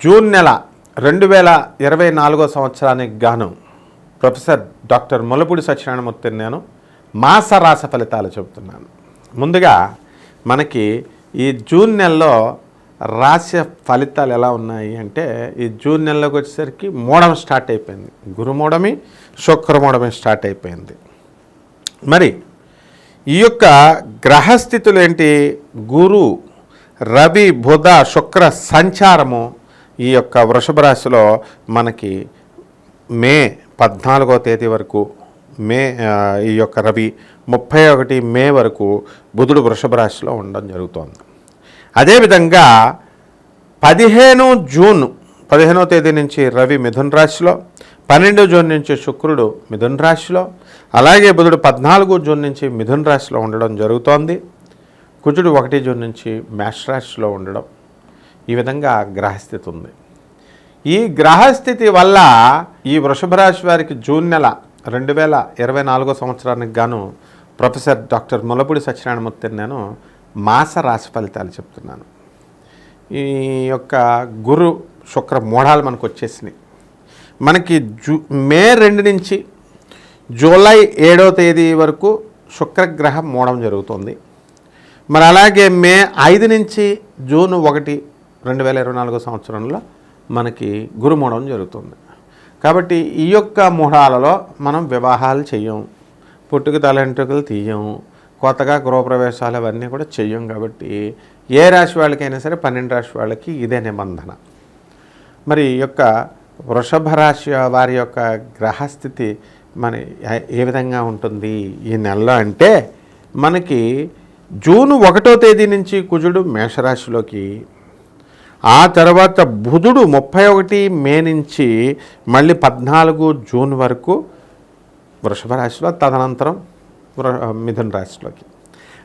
June నెల 2024 సంవత్సరానికి గాను ప్రొఫెసర్ డాక్టర్ ముల్లపూడి సత్యనారాయణమూర్తిని నేను మాస రాశి ఫలితాలు చెబుతున్నాను. ముందుగా మనకి ఈ జూన్ నెలలో రాశి ఫలితాలు ఎలా ఉన్నాయి అంటే, ఈ జూన్ నెలలోకి వచ్చేసరికి మూఢం స్టార్ట్ అయిపోయింది. గురుమూఢమి, శుక్రమూఢమి స్టార్ట్ అయిపోయింది. మరి ఈ యొక్క గ్రహస్థితులు ఏంటి? గురు, రవి, బుధ, శుక్ర సంచారము ఈ యొక్క వృషభ రాశిలో మనకి మే 14వ తేదీ వరకు ఈ యొక్క రవి 31 మే వరకు బుధుడు వృషభ రాశిలో ఉండడం జరుగుతోంది. అదేవిధంగా 15వ తేదీ నుంచి రవి మిథున రాశిలో, 12 జూన్ నుంచి శుక్రుడు మిథున రాశిలో, అలాగే బుధుడు 14 జూన్ నుంచి మిథున రాశిలో ఉండడం జరుగుతోంది. కుజుడు 1 జూన్ నుంచి మేష రాశిలో ఉండడం, ఈ విధంగా గ్రహస్థితి ఉంది. ఈ గ్రహస్థితి వల్ల ఈ వృషభ రాశి వారికి జూన్ నెల 2024 సంవత్సరానికి గాను ప్రొఫెసర్ డాక్టర్ ముల్లపూడి సత్యనారాయణమూర్తిని నేను మాస రాశి ఫలితాలు చెప్తున్నాను. ఈ యొక్క గురు శుక్ర మూఢాలు మనకు వచ్చేసినాయి. మనకి మే 2 నుంచి జూలై 7వ తేదీ వరకు శుక్రగ్రహం మూఢం జరుగుతుంది. మరి అలాగే మే 5 నుంచి జూన్ 1, 2024 సంవత్సరంలో మనకి గురుమూఢం జరుగుతుంది. కాబట్టి ఈ యొక్క మూఢాలలో మనం వివాహాలు చెయ్యం, పుట్టుక తలంటుకలు తీయం, కొత్తగా గృహప్రవేశాలు అవన్నీ కూడా చెయ్యం. కాబట్టి ఏ రాశి వాళ్ళకైనా సరే 12 రాశి వాళ్ళకి ఇదే నిబంధన. మరి ఈ యొక్క వృషభ రాశి వారి యొక్క గ్రహస్థితి మన ఏ విధంగా ఉంటుంది ఈ నెలలో అంటే, మనకి జూన్ 1వ తేదీ నుంచి కుజుడు మేషరాశిలోకి, ఆ తర్వాత బుధుడు 31 మే నుంచి మళ్ళీ 14 జూన్ వరకు వృషభ రాశిలో, తదనంతరం మిథున రాశిలోకి.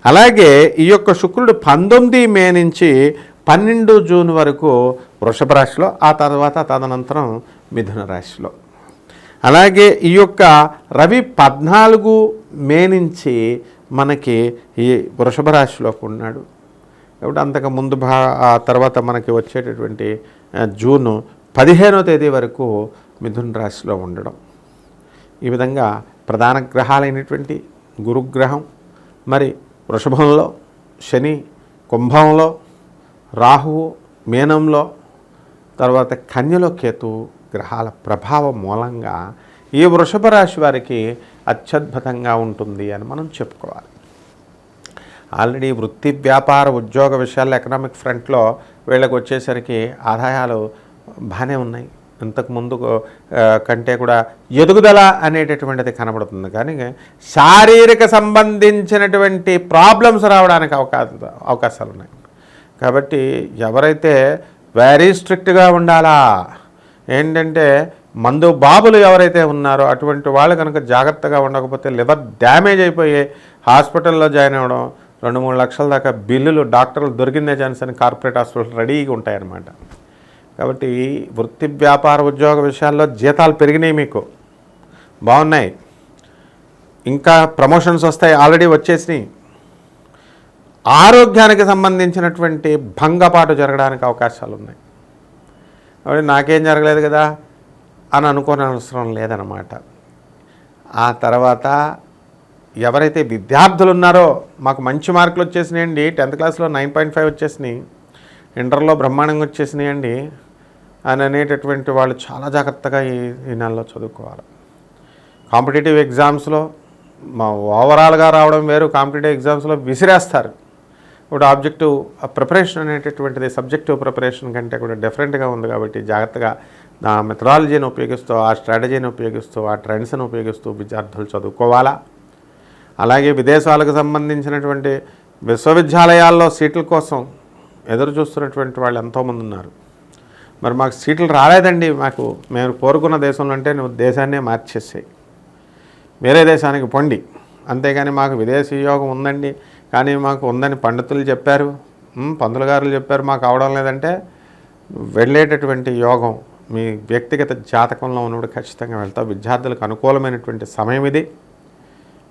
అలాగే ఈ యొక్క శుక్రుడు 19 మే నుంచి 12 జూన్ వరకు వృషభ రాశిలో, ఆ తర్వాత తదనంతరం మిథున రాశిలో. అలాగే ఈ యొక్క రవి 14 మే నుంచి మనకి ఈ వృషభ రాశిలోకి ఉన్నాడు. కాబట్టి అంతకు ముందు ఆ తర్వాత మనకి వచ్చేటటువంటి జూన్ 15వ తేదీ వరకు మిథున రాశిలో ఉండడం. ఈ విధంగా ప్రధాన గ్రహాలైనటువంటి గురుగ్రహం మరి వృషభంలో, శని కుంభంలో, రాహువు మీనంలో, తర్వాత కన్యలో కేతు గ్రహాల ప్రభావం మూలంగా ఈ వృషభ రాశి వారికి అత్యద్భుతంగా ఉంటుంది అని మనం చెప్పుకోవాలి. ఆల్రెడీ వృత్తి, వ్యాపార, ఉద్యోగ విషయాల్లో ఎకనామిక్ ఫ్రంట్లో వీళ్ళకి వచ్చేసరికి ఆదాయాలు బాగానే ఉన్నాయి. ఇంతకుముందు కంటే కూడా ఎదుగుదల అనేటటువంటిది కనబడుతుంది. కానీ శారీరక సంబంధించినటువంటి ప్రాబ్లమ్స్ రావడానికి అవకాశాలు ఉన్నాయి. కాబట్టి ఎవరైతే వెరీ స్ట్రిక్ట్గా ఉండాలా, ఏంటంటే మందు బాబులు ఎవరైతే ఉన్నారో అటువంటి వాళ్ళు కనుక జాగ్రత్తగా ఉండకపోతే లివర్ డ్యామేజ్ అయిపోయి హాస్పిటల్లో జాయిన్ అవ్వడం, 2-3 లక్షల దాకా బిల్లులు డాక్టర్లు దొరికిందే ఛాన్స్ అని కార్పొరేట్ హాస్పిటల్ రెడీగా ఉంటాయన్నమాట. కాబట్టి వృత్తి, వ్యాపార, ఉద్యోగ విషయాల్లో జీతాలు పెరిగినాయి, మీకు బాగున్నాయి, ఇంకా ప్రమోషన్స్ వస్తాయి, ఆల్రెడీ వచ్చేసినాయి. ఆరోగ్యానికి సంబంధించినటువంటి భంగపాటు జరగడానికి అవకాశాలు ఉన్నాయి. కాబట్టి నాకేం జరగలేదు కదా అని అనుకోని అవసరం లేదన్నమాట. ఆ తర్వాత ఎవరైతే విద్యార్థులు ఉన్నారో, మాకు మంచి మార్కులు వచ్చేసినాయండి, 10th క్లాస్లో 9.5 వచ్చేసినాయి, ఇంటర్లో బ్రహ్మాండంగా వచ్చేసినాయండి అని అనేటటువంటి వాళ్ళు చాలా జాగ్రత్తగా ఈ నెలలో చదువుకోవాలి. కాంపిటేటివ్ ఎగ్జామ్స్లో ఓవరాల్గా రావడం వేరు, కాంపిటేటివ్ ఎగ్జామ్స్లో విసిరేస్తారు. ఇప్పుడు ఆబ్జెక్టివ్ ప్రిపరేషన్ అనేటటువంటిది సబ్జెక్టివ్ ప్రిపరేషన్ కంటే కూడా డిఫరెంట్గా ఉంది. కాబట్టి జాగ్రత్తగా ఆ మెథడాలజీని ఉపయోగిస్తూ, ఆ స్ట్రాటజీని ఉపయోగిస్తూ, ఆ ట్రెండ్స్ని ఉపయోగిస్తూ విద్యార్థులు చదువుకోవాలా. అలాగే విదేశాలకు సంబంధించినటువంటి విశ్వవిద్యాలయాల్లో సీట్ల కోసం ఎదురు చూస్తున్నటువంటి వాళ్ళు ఎంతోమంది ఉన్నారు. మరి మాకు సీట్లు రాలేదండి, మేము కోరుకున్న దేశంలో అంటే నువ్వు దేశాన్నే మార్చేసాయి, వేరే దేశానికి పొండి, అంతేగాని మాకు విదేశీ యోగం ఉందండి కానీ మాకు ఉందని పండితులు చెప్పారు, పంతులు గారులు చెప్పారు, మాకు అవడం లేదంటే వెళ్ళేటటువంటి యోగం మీ వ్యక్తిగత జాతకంలో ఉన్నప్పుడు ఖచ్చితంగా వెళ్తావు. విద్యార్థులకు అనుకూలమైనటువంటి సమయం ఇది.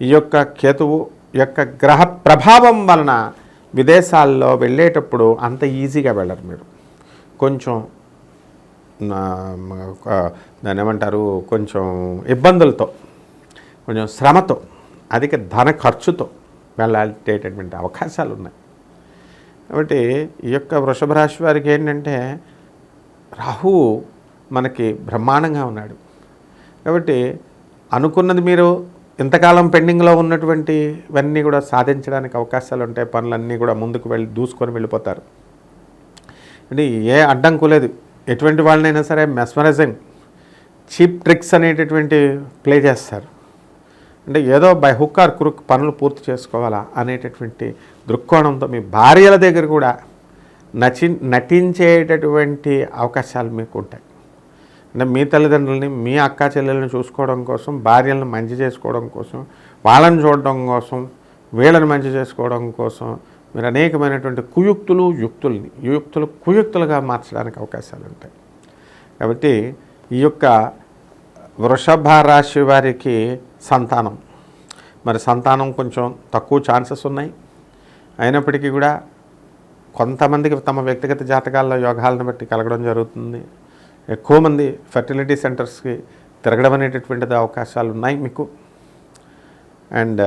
ఈ యొక్క కేతువు యొక్క గ్రహ ప్రభావం వలన విదేశాల్లో వెళ్ళేటప్పుడు అంత ఈజీగా వెళ్ళరు. మీరు కొంచెం దాన్ని ఏమంటారు, కొంచెం ఇబ్బందులతో, కొంచెం శ్రమతో, అధిక ధన ఖర్చుతో వెళ్ళేటటువంటి అవకాశాలు ఉన్నాయి. కాబట్టి ఈ యొక్క వృషభ రాశి వారికి ఏంటంటే రాహువు మనకి బ్రహ్మాండంగా ఉన్నాడు. కాబట్టి అనుకున్నది మీరు ఇంతకాలం పెండింగ్లో ఉన్నటువంటి ఇవన్నీ కూడా సాధించడానికి అవకాశాలు ఉంటాయి. పనులన్నీ కూడా ముందుకు దూసుకొని వెళ్ళిపోతారు. అంటే ఏ అడ్డంకు లేదు. ఎటువంటి వాళ్ళనైనా సరే మెస్మరైజింగ్ చీప్ ట్రిక్స్ అనేటటువంటి ప్లే చేస్తారు. అంటే ఏదో బై హుక్ ఆర్ క్రుక్ పనులు పూర్తి చేసుకోవాలా అనేటటువంటి దృక్కోణంతో మీ భార్యల దగ్గర కూడా నటించేటటువంటి అవకాశాలు మీకు ఉంటాయి. అంటే మీ తల్లిదండ్రులని, మీ అక్క చెల్లెలను చూసుకోవడం కోసం, భార్యలను మంచి చేసుకోవడం కోసం, వాళ్ళని చూడడం కోసం, వీళ్ళని మంచి చేసుకోవడం కోసం మీరు అనేకమైనటువంటి యుక్తులు కుయుక్తులుగా మార్చడానికి అవకాశాలు ఉంటాయి. కాబట్టి ఈ యొక్క వృషభ రాశి వారికి సంతానం కొంచెం తక్కువ ఛాన్సెస్ ఉన్నాయి. అయినప్పటికీ కూడా కొంతమందికి తమ వ్యక్తిగత జాతకాల్లో యోగాలను బట్టి కలగడం జరుగుతుంది. ఎక్కువ మంది ఫెర్టిలిటీ సెంటర్స్కి తిరగడం అనేటటువంటిది అవకాశాలు ఉన్నాయి మీకు. అండ్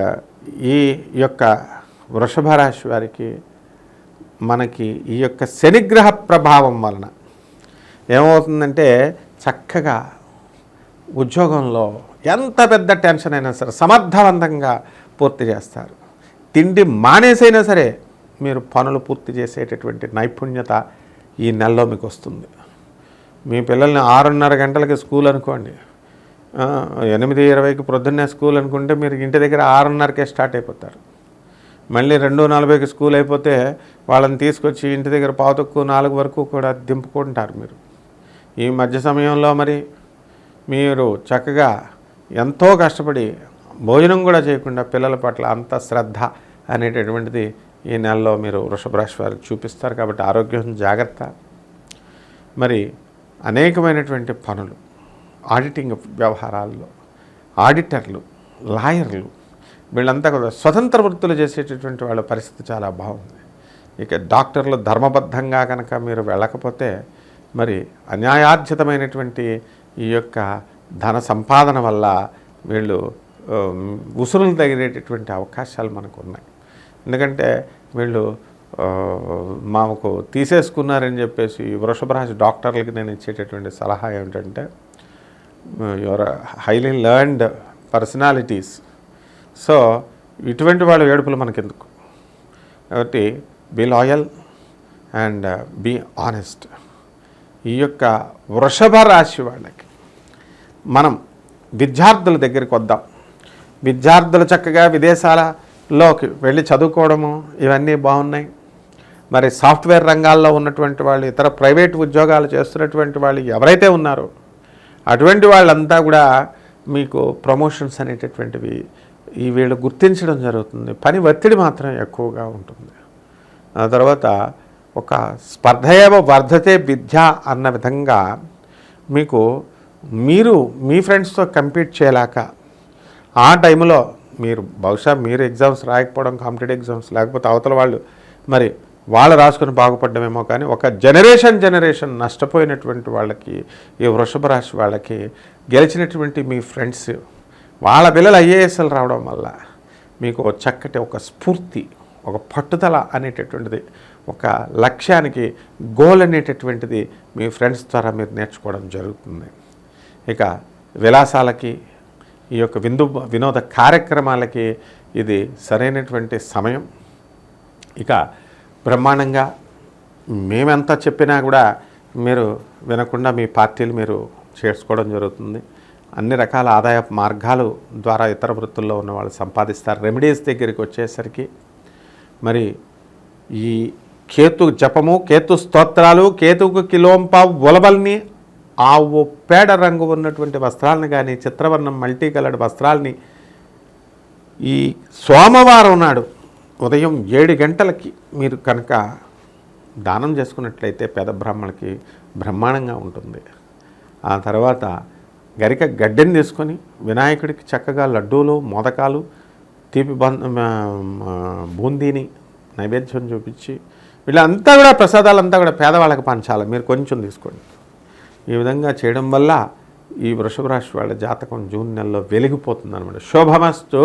ఈ యొక్క వృషభ రాశి వారికి మనకి ఈ యొక్క శనిగ్రహ ప్రభావం వలన ఏమవుతుందంటే చక్కగా ఉద్యోగంలో ఎంత పెద్ద టెన్షన్ అయినా సరే సమర్థవంతంగా పూర్తి చేస్తారు. తిండి మానేసైనా సరే మీరు పనులు పూర్తి చేసేటటువంటి నైపుణ్యత ఈ నెలలో మీకు వస్తుంది. మీ పిల్లల్ని 6:30 గంటలకి స్కూల్ అనుకోండి, 8:20కి ప్రొద్దున్నే స్కూల్ అనుకుంటే మీరు ఇంటి దగ్గర 6:30కే స్టార్ట్ అయిపోతారు. మళ్ళీ 2:40కి స్కూల్ అయిపోతే వాళ్ళని తీసుకొచ్చి ఇంటి దగ్గర 3:45 వరకు కూడా దింపుకుంటారు మీరు. ఈ మధ్య సమయంలో మరి మీరు చక్కగా ఎంతో కష్టపడి భోజనం కూడా చేయకుండా పిల్లల పట్ల అంత శ్రద్ధ అనేటటువంటిది ఈ నెలలో మీరు వృషభ రాశి వారికి చూపిస్తారు. కాబట్టి ఆరోగ్యం జాగ్రత్త. మరి అనేకమైనటువంటి పనులు, ఆడిటింగ్ వ్యవహారాల్లో ఆడిటర్లు, లాయర్లు వీళ్ళంతా కూడా స్వతంత్ర వృత్తులు చేసేటటువంటి వాళ్ళ పరిస్థితి చాలా బాగుంది. ఇక డాక్టర్లు ధర్మబద్ధంగా కనుక మీరు వెళ్ళకపోతే మరి అన్యాయార్జితమైనటువంటి ఈ యొక్క ధన సంపాదన వల్ల వీళ్ళు ఉసురులు తగిలేటటువంటి అవకాశాలు మనకు ఉన్నాయి. ఎందుకంటే వీళ్ళు మాకు తీసేసుకున్నారని చెప్పేసి వృషభ రాశి డాక్టర్లకి నేను ఇచ్చేటటువంటి సలహా ఏమిటంటే, your highly learned personalities, so ఇటువంటి వాళ్ళ ఏడుపులు మనకెందుకు. కాబట్టి be loyal and be honest. ఈ యొక్క వృషభ రాశి వాళ్ళకి మనం విద్యార్థుల దగ్గరికి వద్దాం. విద్యార్థులు చక్కగా విదేశాలలోకి వెళ్ళి చదువుకోవడము ఇవన్నీ బాగున్నాయి. మరి సాఫ్ట్వేర్ రంగాల్లో ఉన్నటువంటి వాళ్ళు, ఇతర ప్రైవేట్ ఉద్యోగాలు చేస్తున్నటువంటి వాళ్ళు ఎవరైతే ఉన్నారో అటువంటి వాళ్ళంతా కూడా మీకు ప్రమోషన్స్ అనేటటువంటివి ఈ వీళ్ళు గుర్తించడం జరుగుతుంది. పని ఒత్తిడి మాత్రం ఎక్కువగా ఉంటుంది. ఆ తర్వాత ఒక స్పర్ధయేవ వర్ధతే విద్య అన్న విధంగా మీరు మీ ఫ్రెండ్స్తో కంపీట్ చేయలేక ఆ టైంలో బహుశా మీరు ఎగ్జామ్స్ రాయకపోవడం, కాంపిటేటివ్ ఎగ్జామ్స్, లేకపోతే అవతల వాళ్ళు రాసుకొని బాగుపడ్డమేమో, కానీ ఒక జనరేషన్ నష్టపోయినటువంటి వాళ్ళకి, ఈ వృషభ రాశి వాళ్ళకి గెలిచినటువంటి మీ ఫ్రెండ్స్ వాళ్ళ పిల్లలు ఐఏఎస్లు రావడం వల్ల మీకు చక్కటి ఒక స్ఫూర్తి, ఒక పట్టుదల అనేటటువంటిది, ఒక లక్ష్యానికి గోల్ అనేటటువంటిది మీ ఫ్రెండ్స్ ద్వారా మీరు నేర్చుకోవడం జరుగుతుంది. ఇక విలాసాలకి, ఈ యొక్క వినోద కార్యక్రమాలకి ఇది సరైనటువంటి సమయం. ఇక బ్రహ్మాండంగా మేమెంత చెప్పినా కూడా మీరు వినకుండా మీ పార్టీలు మీరు చేసుకోవడం జరుగుతుంది. అన్ని రకాల ఆదాయ మార్గాలు ద్వారా ఇతర వృత్తుల్లో ఉన్న వాళ్ళు సంపాదిస్తారు. రెమెడీస్ దగ్గరికి వచ్చేసరికి మరి ఈ కేతు జపము, కేతు స్తోత్రాలు, కేతుకు కిలోంప ఉలబల్ని, ఆవు పేడ రంగు ఉన్నటువంటి వస్త్రాలను కానీ, చిత్రవర్ణం మల్టీ కలర్డ్ వస్త్రాలని ఈ సోమవారం నాడు ఉదయం 7 గంటలకి మీరు కనుక దానం చేసుకున్నట్లయితే పేద బ్రాహ్మణులకి బ్రహ్మాండంగా ఉంటుంది. ఆ తర్వాత గడ్డెని తీసుకొని వినాయకుడికి చక్కగా లడ్డూలు, మోదకాలు, తీపి బూందీని నైవేద్యం చూపించి వీళ్ళంతా కూడా ప్రసాదాలంతా కూడా పేదవాళ్ళకి పంచాలి. మీరు కొంచెం తీసుకోండి. ఈ విధంగా చేయడం వల్ల ఈ వృషభ రాశి వాళ్ళ జాతకం జూన్ నెలలో వెలిగిపోతుంది అనమాట. శుభమస్తు.